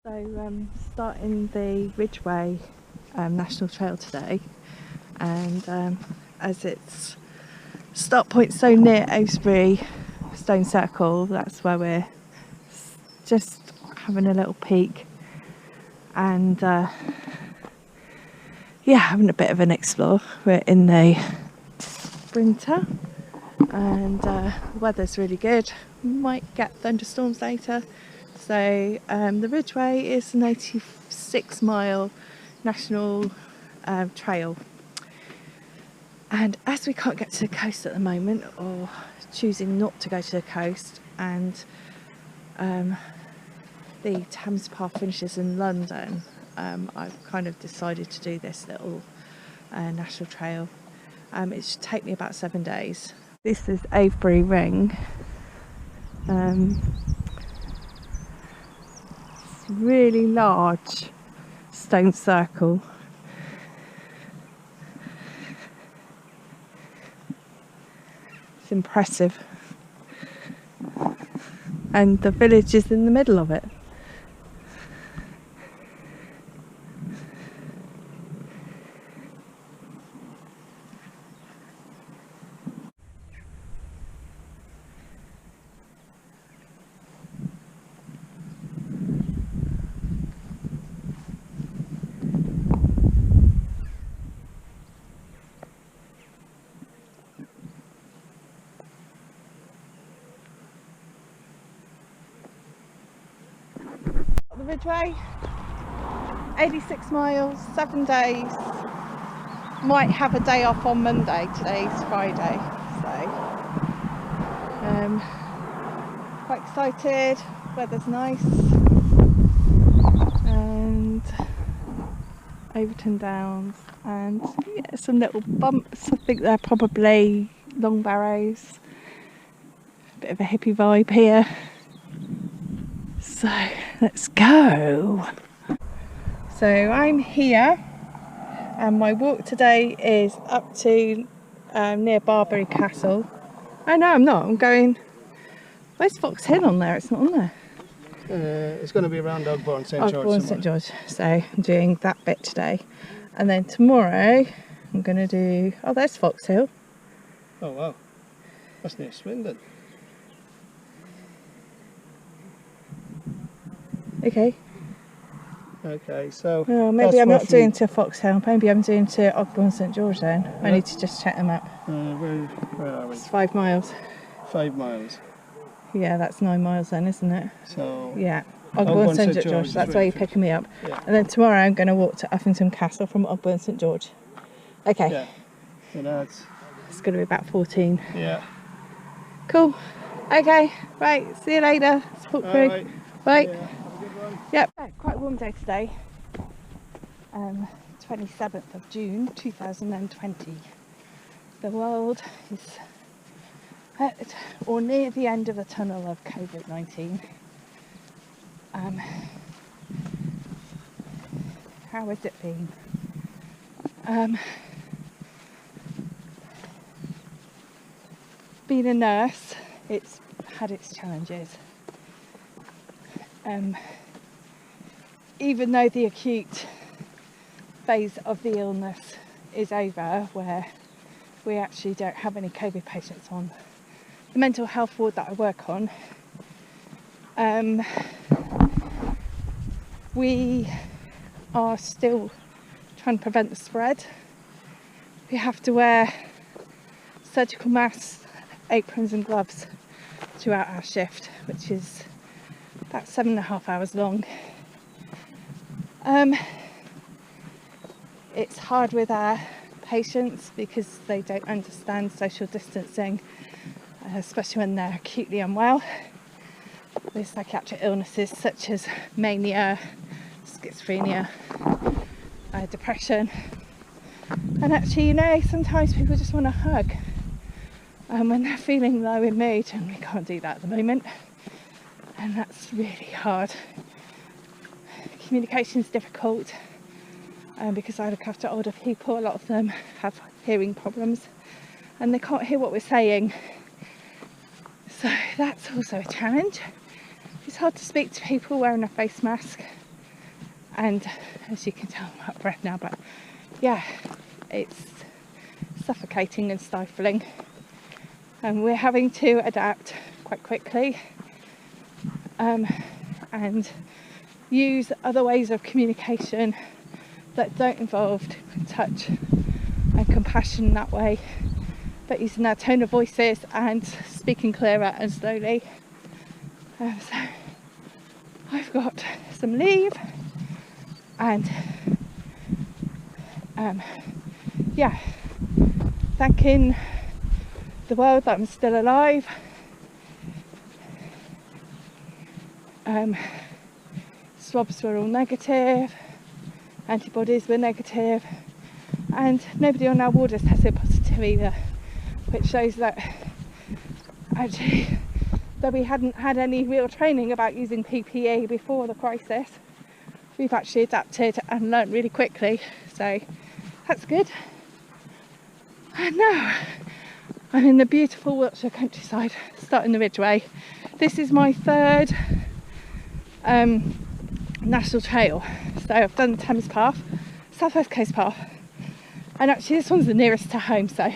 So starting the Ridgeway National Trail today, and as its start point so near Avebury Stone Circle, that's where we're just having a little peek and yeah, having a bit of an explore. We're in the winter and the weather's really good. We might get thunderstorms later. So the Ridgeway is an 86-mile national trail, and as we can't get to the coast at the moment, or choosing not to go to the coast, and the Thames Path finishes in London, I've kind of decided to do this little national trail. It should take me about 7 days. This is Avebury Ring. Really large stone circle. It's impressive, and the village is in the middle of it. The Ridgeway, 86 miles, 7 days. Might have a day off on Monday. Today's Friday, so quite excited. Weather's nice, and Overton Downs, and yeah, some little bumps. I think they're probably long barrows. Bit of a hippie vibe here. So let's go. So I'm here, and my walk today is up to near Barbury Castle. Oh no, I'm not. I'm going. Where's Fox Hill on there? It's not on there. It's going to be around Ogbourne, St George. Ogbourne, St George. So I'm doing that bit today, and then tomorrow I'm going to do. Oh, there's Fox Hill. Oh wow, that's near Swindon. Okay. Okay, so Oh, maybe I'm not doing to Fox Hill. Maybe I'm doing to Ogbourne, St George then. Yeah. I need to just check them up. Where are we? It's 5 miles. 5 miles. Yeah, that's 9 miles then, isn't it? So yeah, Ogbourne, St George. That's where you're picking me up. Yeah. And then tomorrow I'm going to walk to Overton Castle from Ogbourne, St George. Okay. Yeah. So that's. It's going to be about 14. Yeah. Cool. Okay. Right. See you later. Talk through. Right. Right. Yeah. Have a good one. Yep. Quite a warm day today. 27th of June 2020. The world is at or near the end of the tunnel of COVID-19. How has it been? Being a nurse, it's had its challenges. Even though the acute phase of the illness is over, where we actually don't have any COVID patients on the mental health ward that I work on, we are still trying to prevent the spread. We have to wear surgical masks, aprons and gloves throughout our shift, which is about 7.5 hours long. It's hard with our patients because they don't understand social distancing, especially when they're acutely unwell with psychiatric illnesses such as mania, schizophrenia, depression. And actually, you know, sometimes people just want a hug when they're feeling low in mood, and we can't do that at the moment, and that's really hard. Communication is difficult because I look after older people. A lot of them have hearing problems and they can't hear what we're saying, so that's also a challenge. It's hard to speak to people wearing a face mask and as you can tell I'm out of breath now, but yeah, it's suffocating and stifling, and we're having to adapt quite quickly and use other ways of communication that don't involve touch and compassion that way, but using our tone of voices and speaking clearer and slowly. So I've got some leave, and yeah, thanking the world that I'm still alive. Swabs were all negative, antibodies were negative, and nobody on our ward has tested positive either, which shows that actually, though we hadn't had any real training about using PPE before the crisis, we've actually adapted and learnt really quickly, so that's good. And now I'm in the beautiful Wiltshire countryside, starting the Ridgeway. This is my third national trail. So I've done Thames Path, South West Coast Path, and actually this one's the nearest to home, so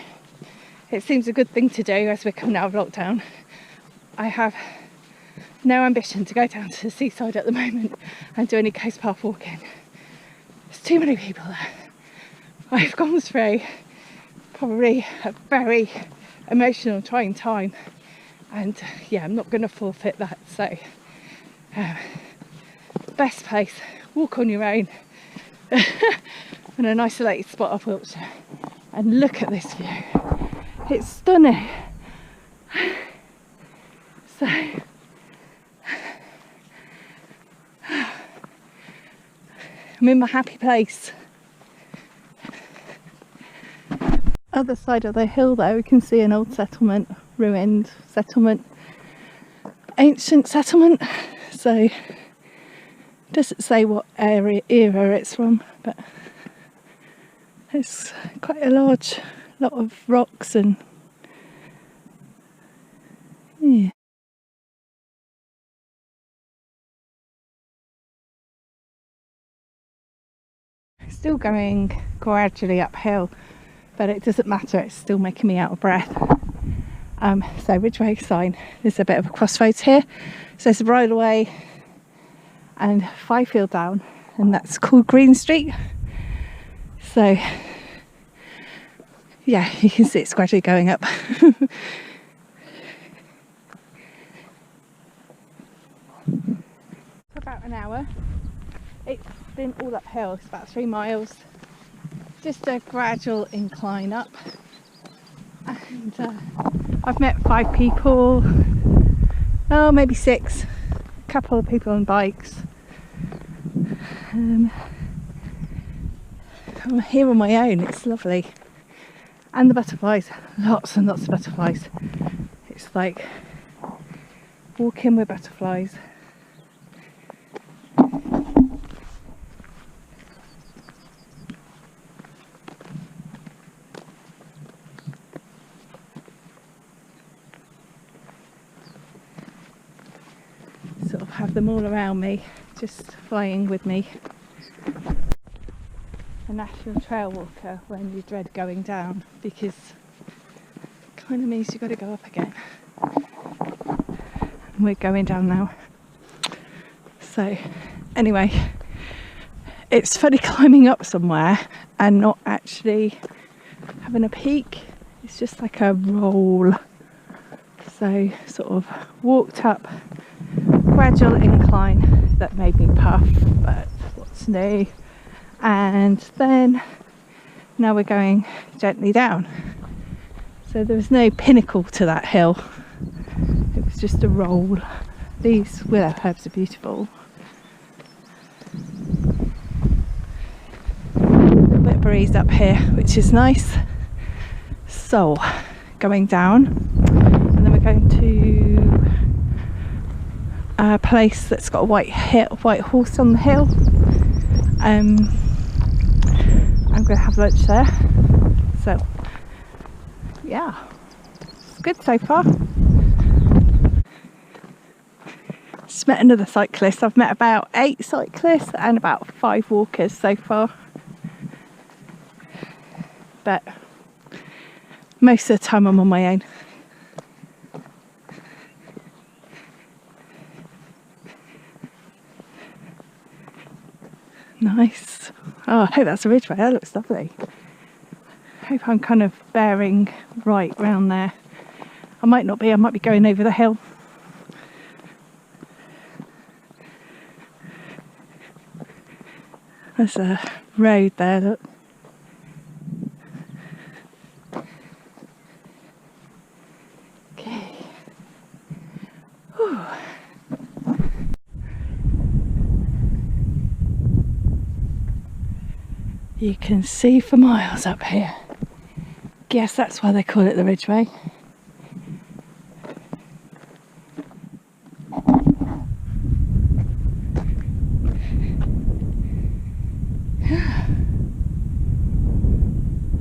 it seems a good thing to do as we're coming out of lockdown. I have no ambition to go down to the seaside at the moment and do any coast path walking. There's too many people there. I've gone through probably a very emotional, trying time, and yeah, I'm not going to forfeit that. So best place, walk on your own in an isolated spot of Wiltshire, and look at this view. It's stunning. So I'm in my happy place. Other side of the hill there we can see an old settlement, ruined settlement, ancient settlement. So doesn't say what era it's from, but it's quite a large lot of rocks and yeah. Still going gradually uphill, but it doesn't matter, it's still making me out of breath. So Ridgeway sign, there's a bit of a crossroads here, so it's a right away and 5 field down, and that's called Green Street. So yeah, you can see it's gradually going up. For about an hour. It's been all uphill, it's about 3 miles, just a gradual incline up, and I've met 5 people, oh maybe 6, a couple of people on bikes. I'm here on my own, it's lovely, and the butterflies, lots and lots of butterflies. It's like walking with butterflies. Sort of have them all around me, just flying with me. A national trail walker when you dread going down, because it kind of means you've got to go up again. And we're going down now. So anyway, it's funny climbing up somewhere and not actually having a peak. It's just like a roll. So sort of walked up, gradual incline that made me puff, but what's new? And then now we're going gently down. So there was no pinnacle to that hill, it was just a roll. These willow herbs are beautiful. A little bit of breeze up here, which is nice. So going down, and then we're going to a place that's got a white horse on the hill. I'm going to have lunch there. So yeah, it's good so far. It's Just met another cyclist. I've met about 8 cyclists and about 5 walkers so far. But most of the time I'm on my own. Nice. Oh, I hope that's a Ridgeway. That looks lovely. I hope I'm kind of bearing right round there. I might not be. I might be going over the hill. There's a road there, look. Okay. Whew. You can see for miles up here. Guess that's why they call it the Ridgeway.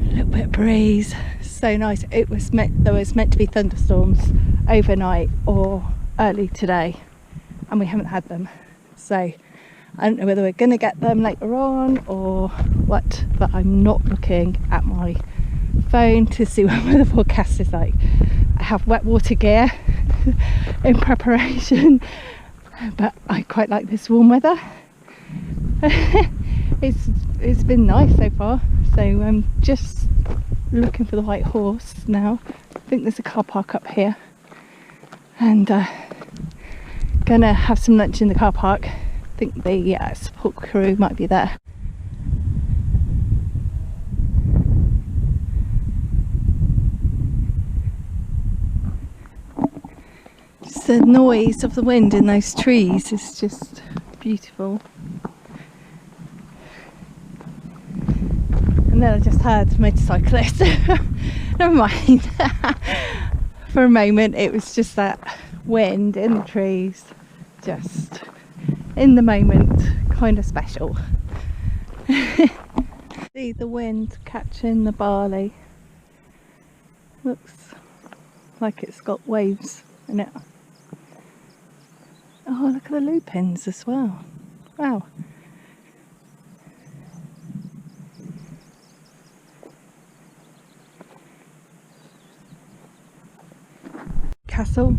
A little bit of breeze, so nice. There was meant to be thunderstorms overnight or early today, and we haven't had them. So I don't know whether we're going to get them later on or what, but I'm not looking at my phone to see what the forecast is like. I have wet water gear in preparation, but I quite like this warm weather. It's been nice so far, so I'm just looking for the white horse now. I think there's a car park up here, and gonna have some lunch in the car park. I think the support crew might be there. Just the noise of the wind in those trees is just beautiful. And then I just heard motorcyclists. Never mind. For a moment it was just that wind in the trees, just in the moment, kind of special. See the wind catching the barley. Looks like it's got waves in it. Oh, look at the lupins as well. Wow. Castle.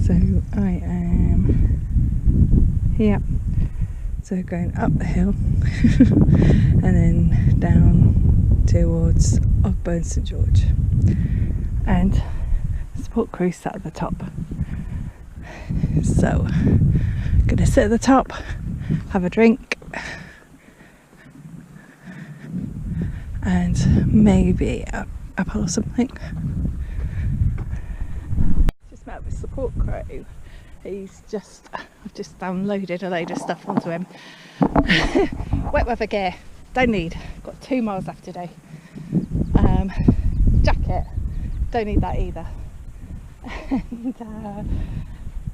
So I am here. So going up the hill and then down towards Ogbourne St George, and support crew sat at the top. So I'm gonna sit at the top, have a drink, and maybe a apple or something. Just met with support crew. I've just downloaded a load of stuff onto him. Wet weather gear, don't need. Got 2 miles left today. Jacket, don't need that either. And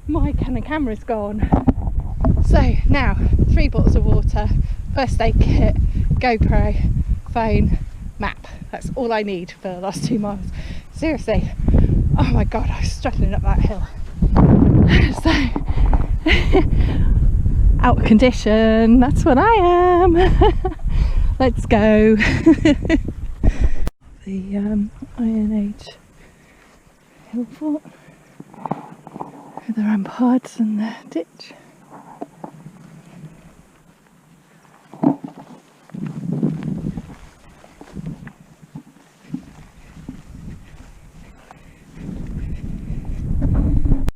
my Canon camera's gone. So now 3 bottles of water, first aid kit, GoPro, phone, map. That's all I need for the last 2 miles. Seriously, oh my god, I was struggling up that hill. So out of condition, that's what I am. Let's go. The Iron Age hill fort with the ramparts and the ditch.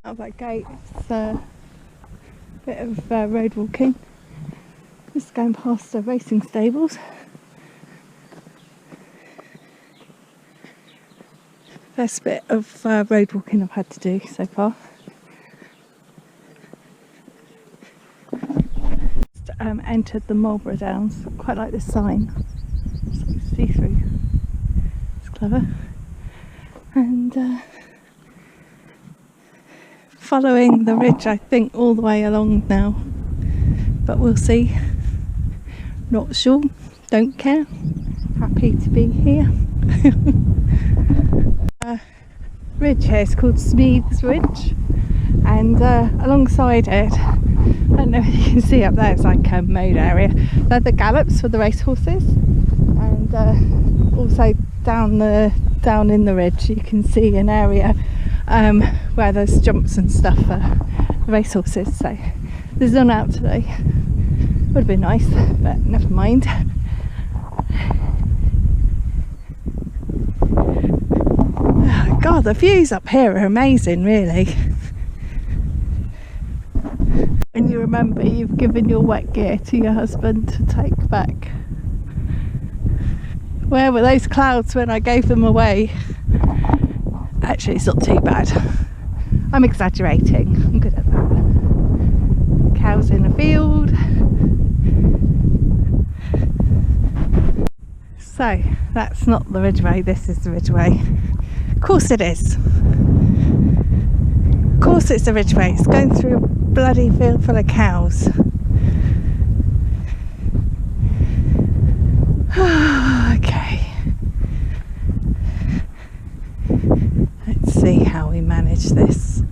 Out that gate, it's a bit of road walking. Just going past the racing stables. First bit of road walking I've had to do so far. Just, entered the Marlborough Downs. Quite like this sign. It's like see-through. It's clever. And following the ridge, I think, all the way along now, but we'll see. Not sure, don't care, happy to be here. Ridge here is called Smeads Ridge, and alongside it, I don't know if you can see up there, it's like a mode area. They're the gallops for the racehorses, and also down in the ridge you can see an area where there's jumps and stuff for the racehorses. So there's none out today. Would have been nice, but never mind. Oh God, the views up here are amazing, really. And you remember you've given your wet gear to your husband to take back. Where were those clouds when I gave them away? Actually, it's not too bad. I'm exaggerating. I'm good at that. Cows in a field. So, that's not the Ridgeway, this is the Ridgeway. Of course it is. Of course it's the Ridgeway. It's going through a bloody field full of cows. Okay. Let's see how we manage this.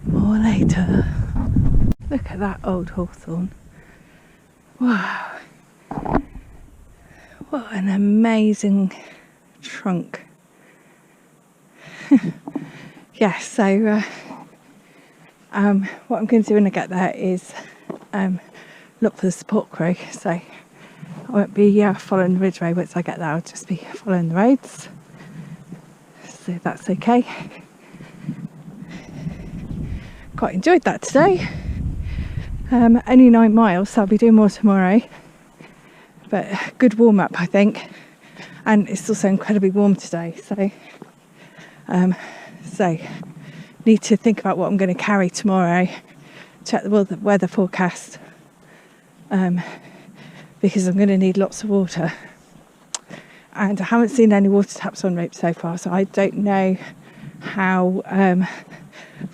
More later. Look at that old hawthorn. Wow. What an amazing trunk. Yeah, so what I'm going to do when I get there is look for the support crew. So I won't be following the Ridgeway once I get there, I'll just be following the roads. So that's okay. Quite enjoyed that today. Only 9 miles, so I'll be doing more tomorrow. But good warm up, I think. And it's also incredibly warm today, so need to think about what I'm going to carry tomorrow. Check the weather forecast, because I'm going to need lots of water. And I haven't seen any water taps on route so far, so I don't know how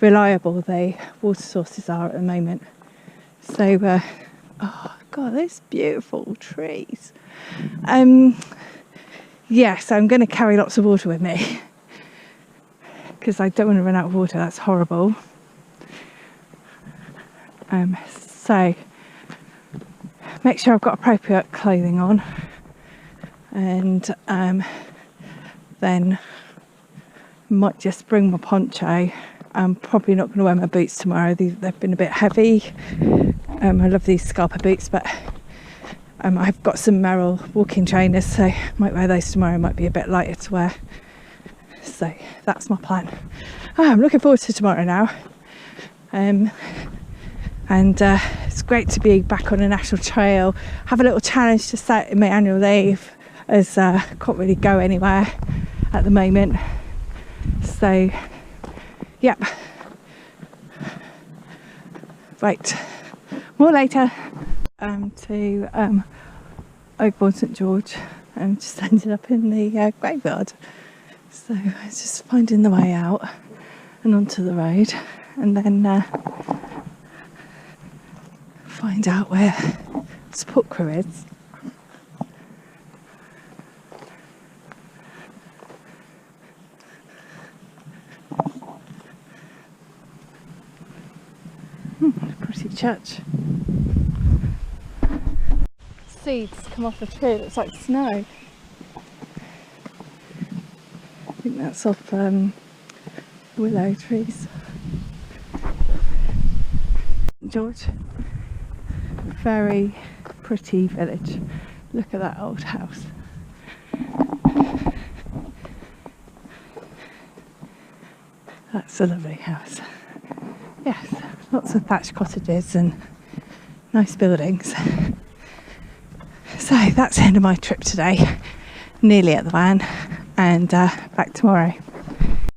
reliable the water sources are at the moment. So, oh God, those beautiful trees. Yeah, so I'm going to carry lots of water with me because I don't want to run out of water. That's horrible. So make sure I've got appropriate clothing on, and then might just bring my poncho. I'm probably not going to wear my boots tomorrow. They've been a bit heavy. I love these Scarpa boots, but I've got some Merrill walking trainers, so I might wear those tomorrow. Might be a bit lighter to wear. So that's my plan. I'm looking forward to tomorrow now. And it's great to be back on a national trail. Have a little challenge to set in my annual leave, as I can't really go anywhere at the moment. So, yep. Right, more later. To Ogbourne St George, and just ended up in the graveyard. So I was just finding the way out and onto the road, and then find out where the support crew is. Pretty church. Seeds come off the tree, it looks like snow. I think that's off willow trees. George, very pretty village. Look at that old house. That's a lovely house. Yes, lots of thatched cottages and nice buildings. So that's the end of my trip today. Nearly at the van, and back tomorrow.